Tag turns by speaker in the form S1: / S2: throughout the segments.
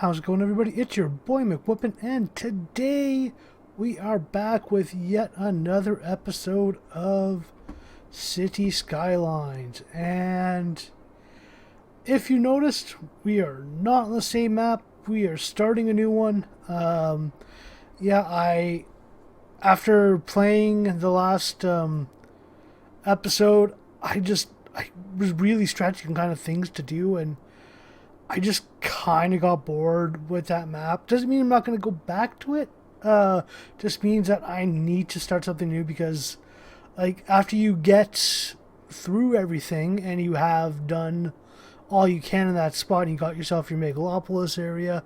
S1: How's it going, everybody? It's your boy McWhoopin, and today we are back with yet another episode of Cities Skylines. And if you noticed, we are not on the same map. We are starting a new one. After playing the last episode, I was really stretching kind of things to do, and I just kind of got bored with that map. Doesn't mean I'm not going to go back to it. Just means that I need to start something new because, like, after you get through everything and you have done all you can in that spot and you got yourself your megalopolis area,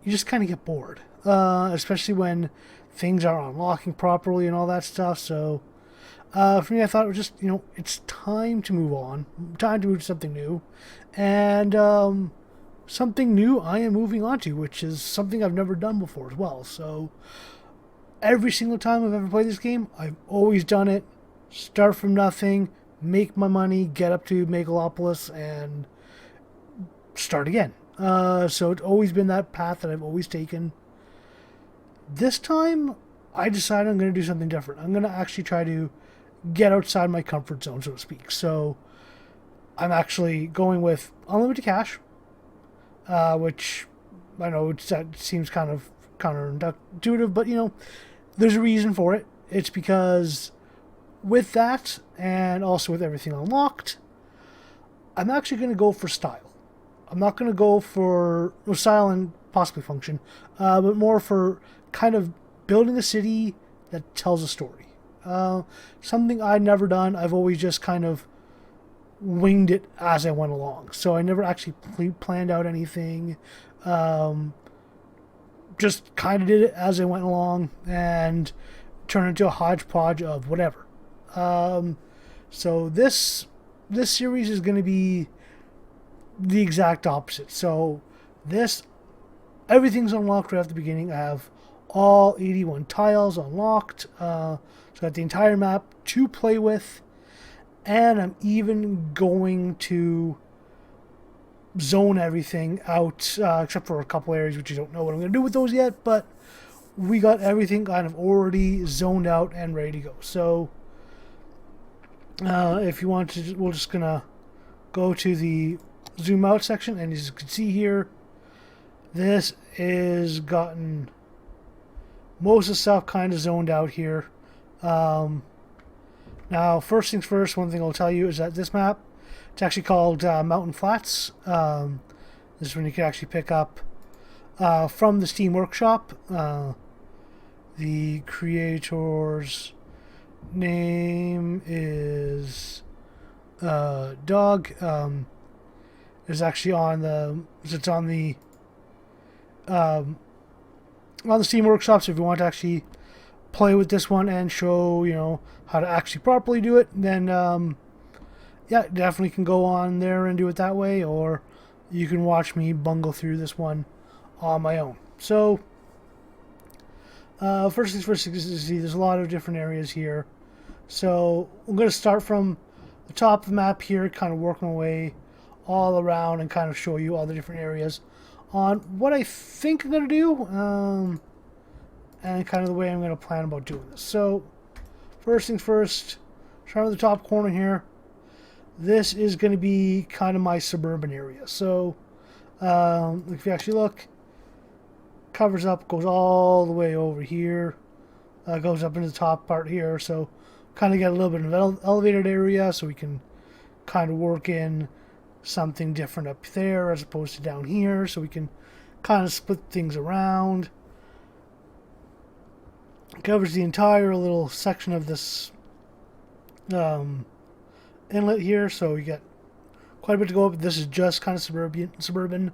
S1: you just kind of get bored. Especially when things are unlocking properly and all that stuff. So, for me, I thought it was just, it's time to move on. Time to move to something new. And something new I am moving on to, which is something I've never done before as well. So every single time I've ever played this game, I've always done it. Start from nothing, make my money, get up to megalopolis, and start again. So it's always been that path that I've always taken. This time, I decided I'm going to do something different. I'm going to actually try to get outside my comfort zone, so to speak. So I'm actually going with unlimited cash, which I know that seems kind of counterintuitive, but there's a reason for it. It's because with that, and also with everything unlocked, I'm actually going to go for style. I'm not going to go for style and possibly function, but more for kind of building a city that tells a story. Something I'd never done. I've always just kind of winged it as I went along. So I never actually planned out anything. Just kind of did it as I went along and turned into a hodgepodge of whatever. So this series is going to be the exact opposite. So everything's unlocked right at the beginning. I have all 81 tiles unlocked. So I got the entire map to play with. And I'm even going to zone everything out, except for a couple areas which I don't know what I'm going to do with those yet. But we got everything kind of already zoned out and ready to go. So if you want to, we're just going to go to the zoom out section. And as you can see here, this is gotten most of the stuff kind of zoned out here. Now, first things first, one thing I'll tell you is that this map, it's actually called Mountain Flats. This is when you can actually pick up from the Steam Workshop. The creator's name is Dog. It's actually on the Steam Workshop. So if you want to actually play with this one and show how to actually properly do it, then definitely can go on there and do it that way, or you can watch me bungle through this one on my own. So first things first, you can see there's a lot of different areas here. So I'm going to start from the top of the map here, kind of work my way all around and kind of show you all the different areas on what I think I'm going to do, and kind of the way I'm going to plan about doing this. So first things first, start with the top corner here. This is going to be kind of my suburban area. So if you actually look, covers up, goes all the way over here, goes up into the top part here. So kind of get a little bit of an elevated area, so we can kind of work in something different up there as opposed to down here. So we can kind of split things around. Covers the entire little section of this inlet here, so we got quite a bit to go up. This is just kind of suburban.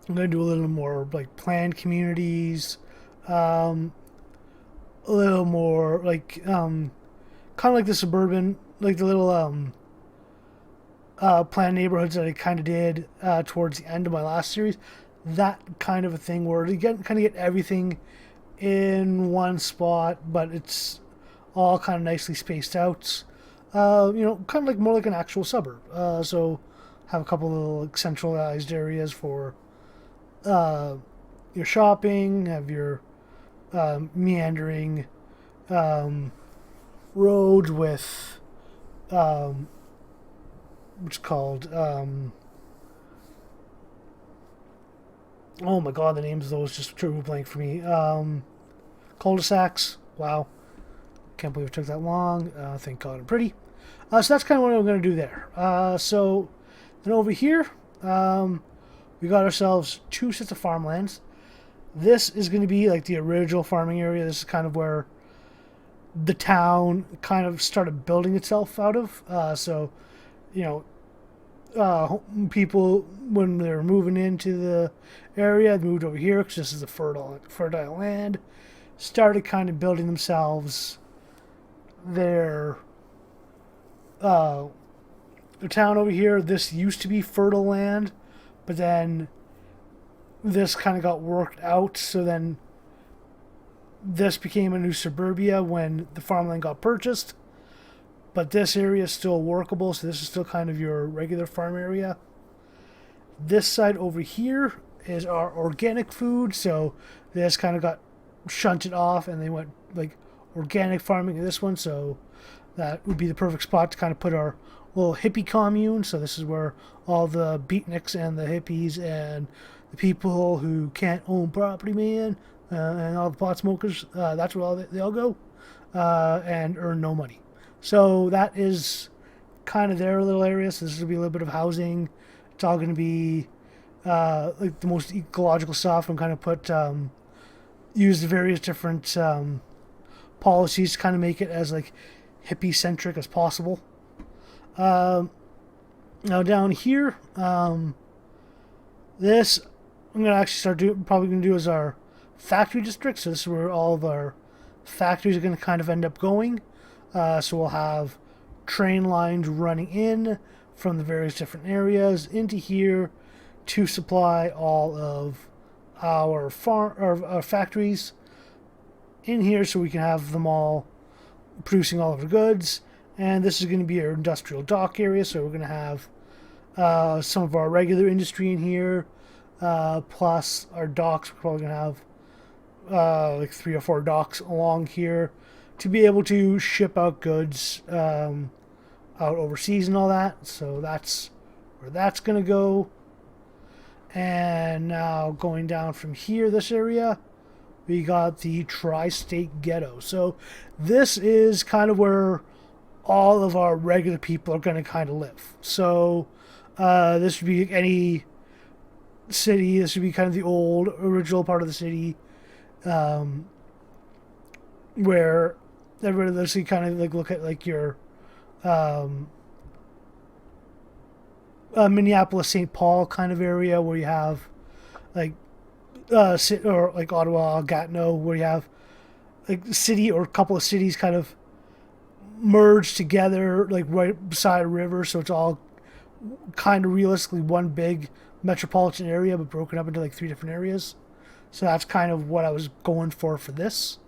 S1: I'm going to do a little more like planned communities, a little more like kind of like the suburban, like the little planned neighborhoods that I kind of did towards the end of my last series. That kind of a thing where you kind of get everything in one spot, but it's all kind of nicely spaced out. Kind of like more like an actual suburb. So have a couple of little centralized areas for uh, your shopping, have your meandering um, roads with what's called oh my god, the names of those just drew a blank for me. Cul-de-sacs. Wow, can't believe it took that long. Thank God I'm pretty. So that's kind of what I'm going to do there. So then over here, we got ourselves two sets of farmlands. This is going to be like the original farming area. This is kind of where the town kind of started building itself out of. So, you know, people when they were moving into the area, they moved over here because this is a fertile land. Started kind of building themselves their the town over here. This used to be fertile land, but then this kind of got worked out. So then this became a new suburbia when the farmland got purchased. But this area is still workable, so this is still kind of your regular farm area. This side over here is our organic food, so this kind of got shunted off and they went like organic farming in this one, so that would be the perfect spot to kind of put our little hippie commune. So this is where all the beatniks and the hippies and the people who can't own property, man, and all the pot smokers, that's where they all go and earn no money. So that is kind of their little area. So this is going to be a little bit of housing. It's all going to be like the most ecological stuff, and kind of put use the various different policies to kind of make it as like hippie centric as possible. Now down here, this I'm gonna actually probably gonna do as our factory district. So this is where all of our factories are gonna kind of end up going. So we'll have train lines running in from the various different areas into here to supply all of our factories in here, so we can have them all producing all of our goods. And this is going to be our industrial dock area, so we're going to have some of our regular industry in here, plus our docks. We're probably going to have like 3 or 4 docks along here to be able to ship out goods out overseas and all that. So that's where that's going to go. And now going down from here, this area, we got the Tri-State Ghetto. So this is kind of where all of our regular people are going to kind of live. So this would be any city. This would be kind of the old original part of the city, where everybody lives. So you kind of like look at like your Minneapolis, St. Paul kind of area, where you have like or like Ottawa, Gatineau, where you have like city or a couple of cities kind of merged together, like right beside a river. So it's all kind of realistically one big metropolitan area, but broken up into like 3 different areas. So that's kind of what I was going for this.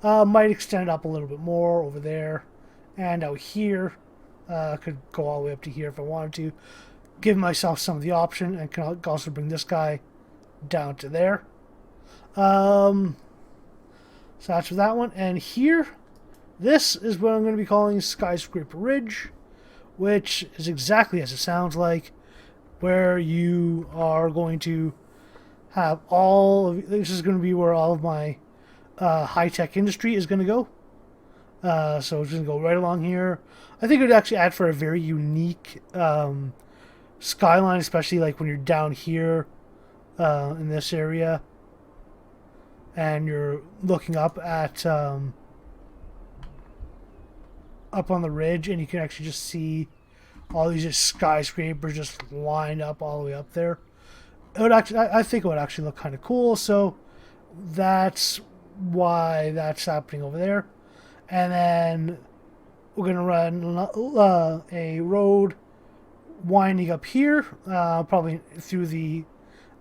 S1: Might extend it up a little bit more over there and out here. Could go all the way up to here if I wanted to. Give myself some of the option, and can also bring this guy down to there. So that's for that one. And here, this is what I'm going to be calling Skyscraper Ridge, which is exactly as it sounds like, where you are going to have all of, this is going to be where all of my high-tech industry is going to go. So it's going to go right along here. I think it would actually add for a very unique skyline, especially like when you're down here in this area and you're looking up at up on the ridge, and you can actually just see all these just skyscrapers just lined up all the way up there. It would actually, I think it would actually look kind of cool. So that's why that's happening over there. And then we're going to run a road winding up here, probably through the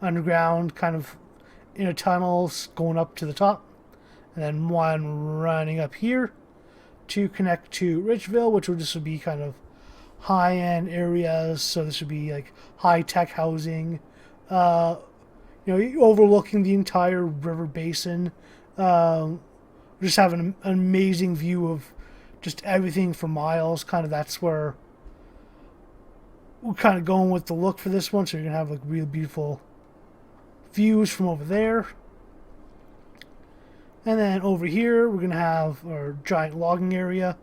S1: underground, kind of in tunnels going up to the top. And then one running up here to connect to Richville, which would just be kind of high-end areas. So this would be like high-tech housing. overlooking the entire river basin. Um, just have an amazing view of just everything for miles. Kind of that's where we're kind of going with the look for this one. So you're gonna have like real beautiful views from over there. And then over here, we're going to have our giant logging area,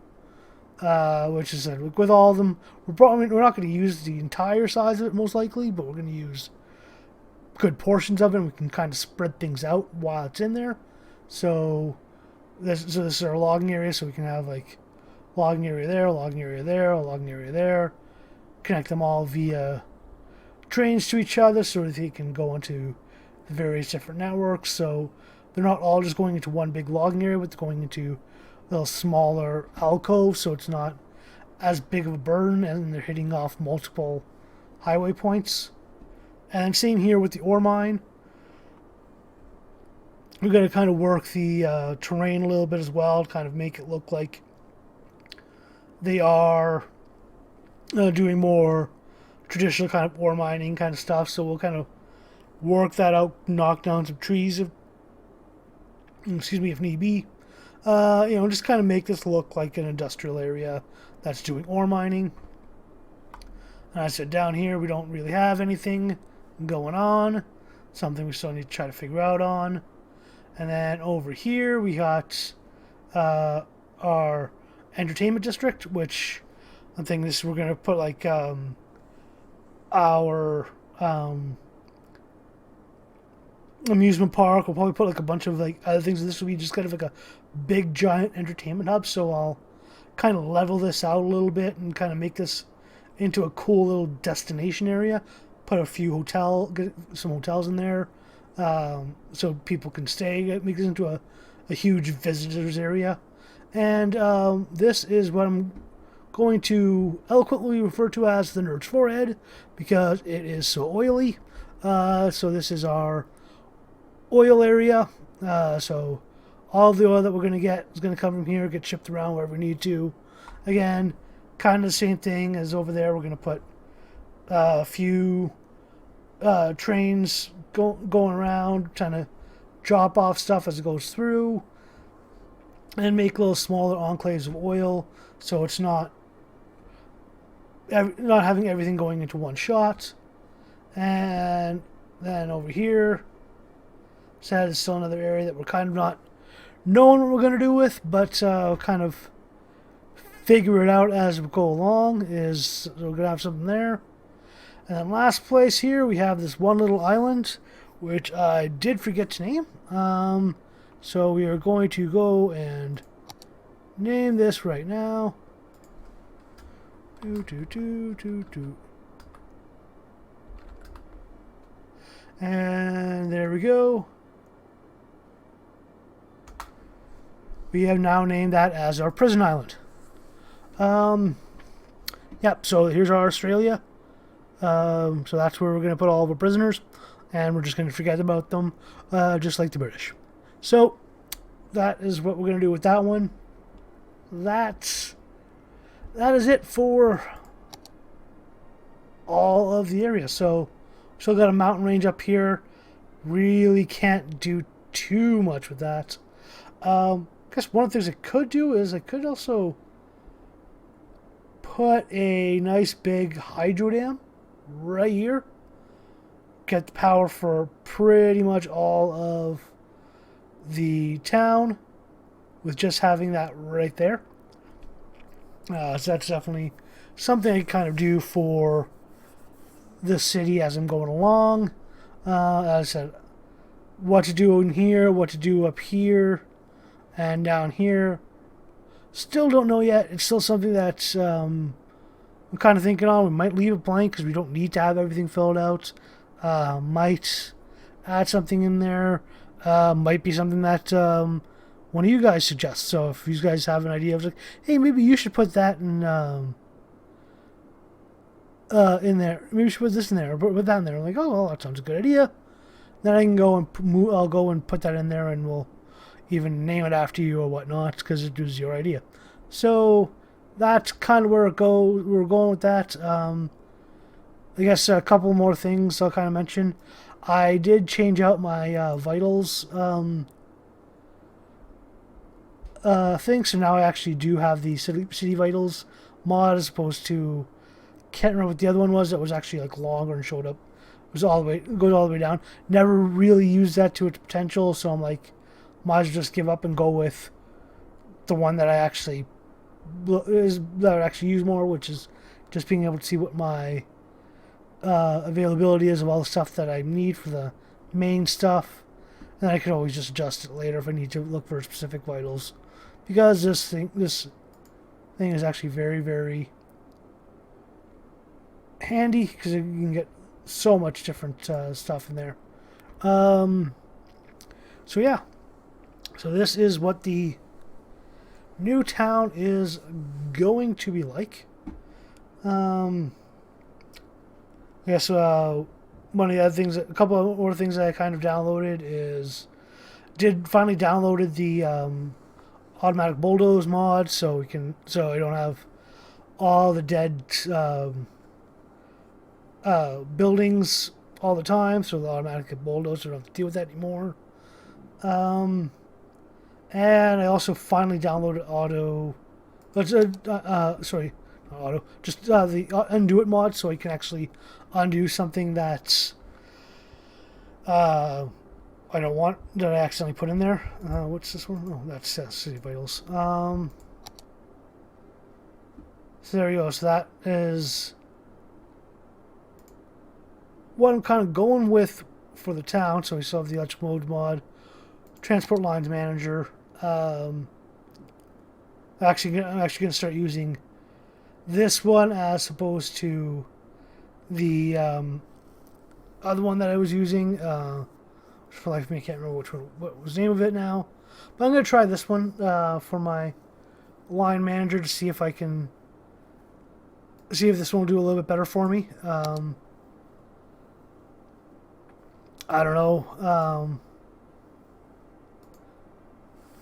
S1: which is with all of them. We're not going to use the entire size of it, most likely, but we're going to use good portions of it. And we can kind of spread things out while it's in there. So this is our logging area, so we can have like logging area there, logging area there, logging area there. Connect them all via trains to each other so that they can go into the various different networks. So they're not all just going into one big logging area, but they're going into little smaller alcoves, so it's not as big of a burden, and they're hitting off multiple highway points. And same here with the ore mine. We're going to kind of work the terrain a little bit as well, to kind of make it look like they are doing more traditional kind of ore mining kind of stuff. So we'll kind of work that out, knock down some trees if need be. Just kind of make this look like an industrial area that's doing ore mining. And I said down here we don't really have anything going on. Something we still need to try to figure out on. And then over here we got our entertainment district, which I'm thinking this we're gonna put like our amusement park. We'll probably put like a bunch of like other things. This will be just kind of like a big giant entertainment hub. So I'll kind of level this out a little bit and kind of make this into a cool little destination area. Put get some hotels in there, so people can stay. Make this into a huge visitors area. And this is what I'm going to eloquently refer to as the nerd's forehead, because it is so oily. So this is our oil area. So all the oil that we're going to get is going to come from here, get shipped around wherever we need to. Again, kind of the same thing as over there. We're going to put a few trains going around, trying to drop off stuff as it goes through, and make little smaller enclaves of oil, so it's not having everything going into one shot. And then over here, sad is still another area that we're kind of not knowing what we're going to do with, but kind of figure it out as we go along. We're going to have something there. And then last place here, we have this one little island, which I did forget to name. So we are going to go and name this right now. And there we go. We have now named that as our prison island. Yep, so here's our Australia. So that's where we're going to put all of our prisoners, and we're just going to forget about them, just like the British. So that is what we're going to do with that one. That is it for all of the area. So still got a mountain range up here. Really can't do too much with that. I guess one of the things I could do is I could also put a nice big hydro dam right here. Get the power for pretty much all of the town with just having that right there. So that's definitely something I kind of do for the city as I'm going along. As I said, what to do in here, what to do up here, and down here. Still don't know yet. It's still something that I'm kind of thinking on. We might leave it blank because we don't need to have everything filled out. Might add something in there. Might be something that one of you guys suggests. So if you guys have an idea of like, hey, maybe you should put that in there. Maybe we should put this in there, or put that in there. I'm like, oh, well, that sounds a good idea. Then I can go and I'll go and put that in there, and we'll even name it after you or whatnot, because it was your idea. So that's kind of where it goes. We're going with that. I guess a couple more things I'll kind of mention. I did change out my vitals thing, so now I actually do have the city vitals mod as opposed to, can't remember what the other one was that was actually like longer and showed up. It was all the way, goes all the way down. Never really used that to its potential, so I'm like, might as well just give up and go with the one that I actually use more, which is just being able to see what my availability is of all the stuff that I need for the main stuff. And I could always just adjust it later if I need to look for specific vitals, because this thing is actually very, very handy because you can get so much different stuff in there. So yeah, so this is what the new town is going to be like. I guess one of the other things, a couple of more things that I kind of downloaded finally downloaded the automatic bulldoze mod, so I don't have all the dead buildings all the time, so the automatic bulldozer, I don't have to deal with that anymore. And I also finally downloaded the undo it mod, so I can actually undo something that I don't want, that I accidentally put in there. What's this one? Oh, that's City Vitals. So there you go. So that is what I'm kind of going with for the town. So we still have the electric mode mod, transport lines manager. I'm actually going to start using this one as opposed to the other one that I was using. For life of me, I can't remember what was the name of it now. But I'm going to try this one for my line manager to see if this one will do a little bit better for me. I don't know.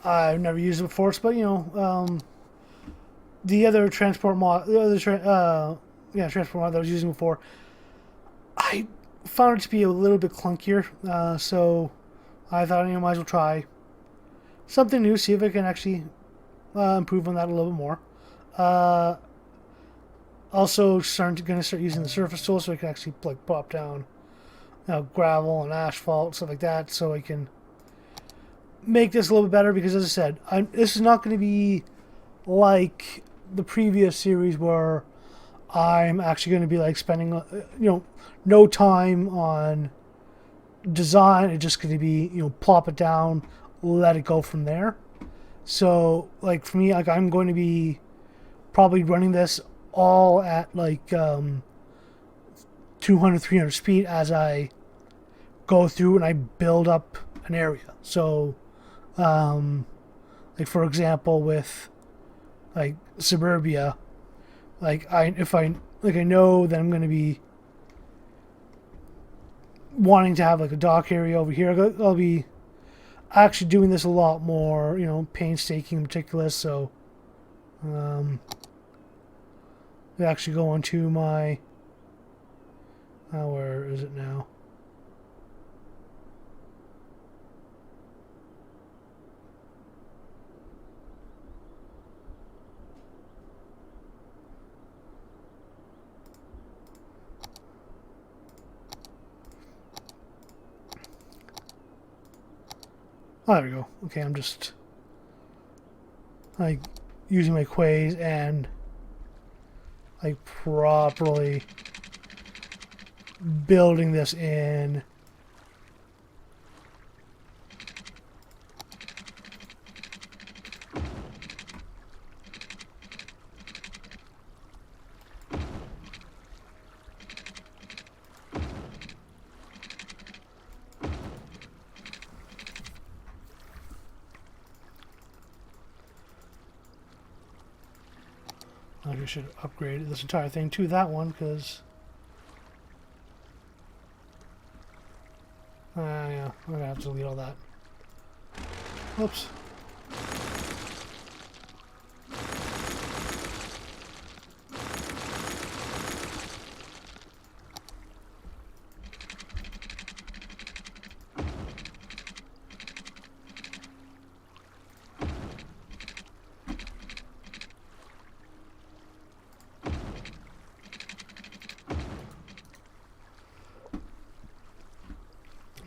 S1: I've never used it before, but the other transport mod, transport mod that I was using before, I found it to be a little bit clunkier. So I thought, might as well try something new, see if I can actually improve on that a little bit more. Also, going to start using the surface tool so I can actually like pop down gravel and asphalt, stuff like that, so I can make this a little bit better. Because as I said, this is not going to be like the previous series where I'm actually going to be like spending no time on design. It's just going to be plop it down, let it go from there. So like for me, like I'm going to be probably running this all at like 200-300 speed as I go through and I build up an area. So like for example with like suburbia, I know that I'm going to be wanting to have like a dock area over here. I'll be actually doing this a lot more, painstaking and meticulous. So we actually go into my where is it now? Oh, there we go. Okay, I'm just like using my quays and like properly building this in. I should upgrade this entire thing to that one because yeah, I'm gonna have to delete all that. Whoops.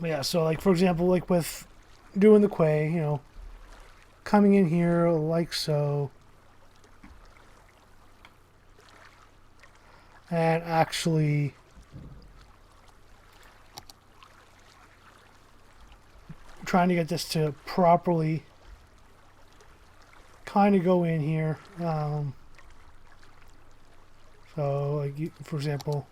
S1: Yeah, so like for example, like with doing the quay, coming in here like so, and actually trying to get this to properly kind of go in here. So like for example,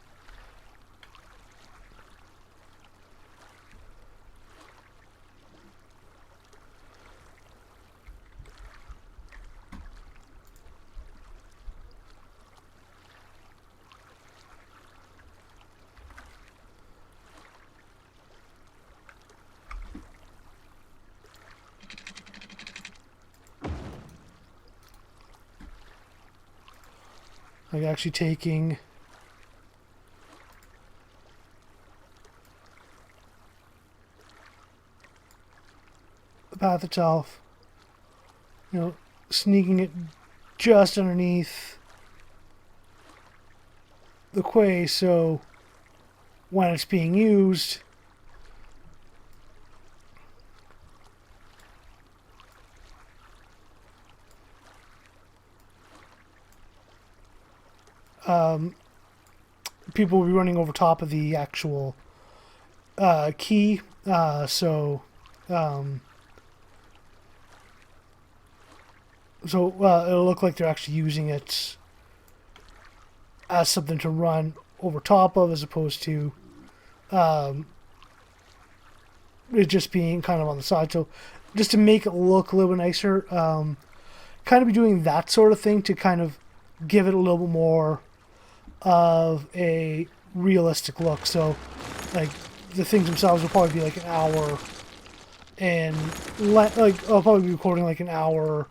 S1: like actually taking the path itself, sneaking it just underneath the quay, so when it's being used, people will be running over top of the actual key, it'll look like they're actually using it as something to run over top of, as opposed to it just being kind of on the side. So just to make it look a little bit nicer, kind of be doing that sort of thing to kind of give it a little bit more of a realistic look. So like the things themselves will probably be like an hour, and like I'll probably be recording like an hour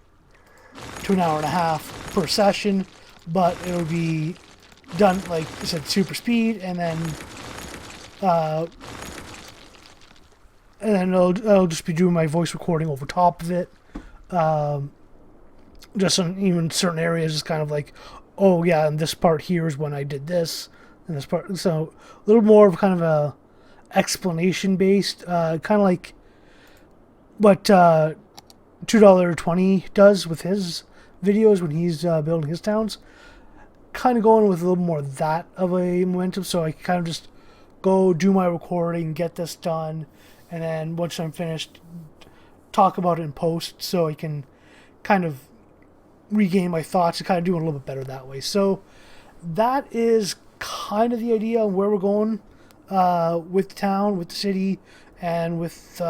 S1: to an hour and a half per session, but it'll be done like I said, super speed, and then I'll just be doing my voice recording over top of it. Just on even certain areas, just kind of like, oh yeah, and this part here is when I did this, and this part. So a little more of kind of a explanation based, kind of like what $2.20 does with his videos when he's building his towns. Kind of going with a little more of that of a momentum, so I can kind of just go do my recording, get this done, and then once I'm finished, talk about it in post, so I can kind of regain my thoughts and kind of do it a little bit better that way. So that is kind of the idea of where we're going with the town, with the city, and with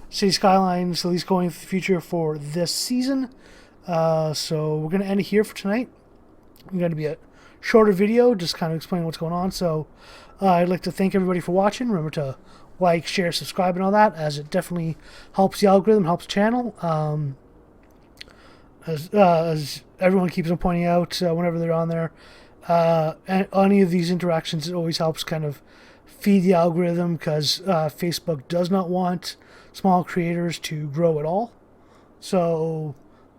S1: Cities Skylines, at least going for the future for this season. So we're going to end it here for tonight. I'm going to be a shorter video, just kind of explaining what's going on. So I'd like to thank everybody for watching. Remember to like, share, subscribe, and all that, as it definitely helps the algorithm, helps the channel. As everyone keeps on pointing out whenever they're on there, and any of these interactions, it always helps kind of feed the algorithm, because Facebook does not want small creators to grow at all. So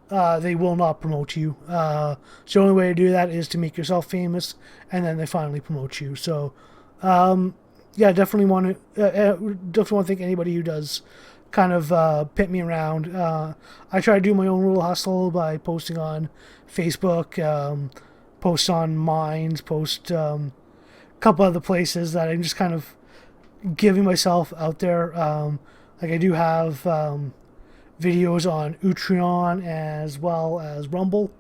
S1: they will not promote you. So the only way to do that is to make yourself famous, and then they finally promote you. So yeah, definitely want to thank anybody who does kind of pit me around. I try to do my own little hustle by posting on Facebook, post on Minds, post a couple other places that I'm just kind of giving myself out there. Like I do have videos on Utreon as well as Rumble,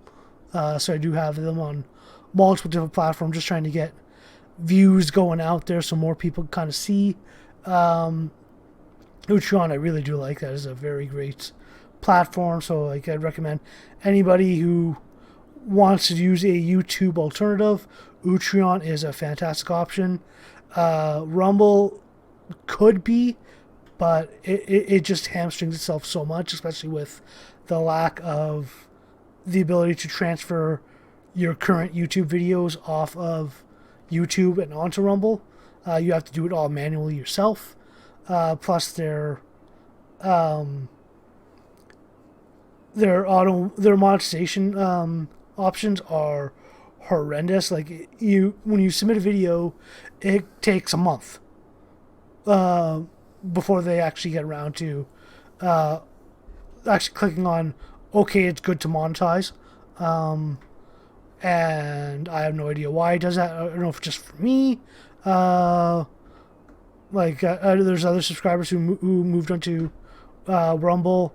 S1: so I do have them on multiple different platforms, just trying to get views going out there so more people kind of see. Utreon, I really do like that. It's a very great platform, so like I'd recommend anybody who wants to use a YouTube alternative, Utreon is a fantastic option. Rumble could be, but it just hamstrings itself so much, especially with the lack of the ability to transfer your current YouTube videos off of YouTube and onto Rumble. You have to do it all manually yourself. Plus their monetization options are horrendous. Like when you submit a video, it takes a month. before they actually get around to actually clicking on okay, it's good to monetize. And I have no idea why it does that. I don't know if it's just for me. There's other subscribers who moved onto Rumble.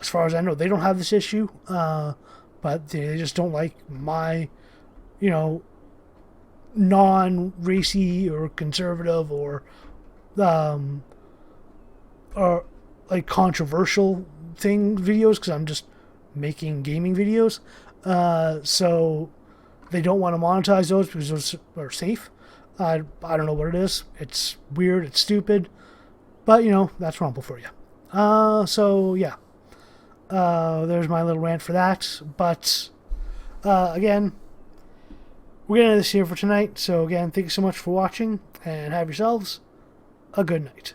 S1: As far as I know, they don't have this issue, but they just don't like my, non-racy or conservative or like controversial videos, because I'm just making gaming videos. So they don't want to monetize those because those are safe. I don't know what it is. It's weird. It's stupid. But, that's Rumble for you. So, yeah. There's my little rant for that. But, again, we're going to end this here for tonight. So, again, thank you so much for watching. And have yourselves a good night.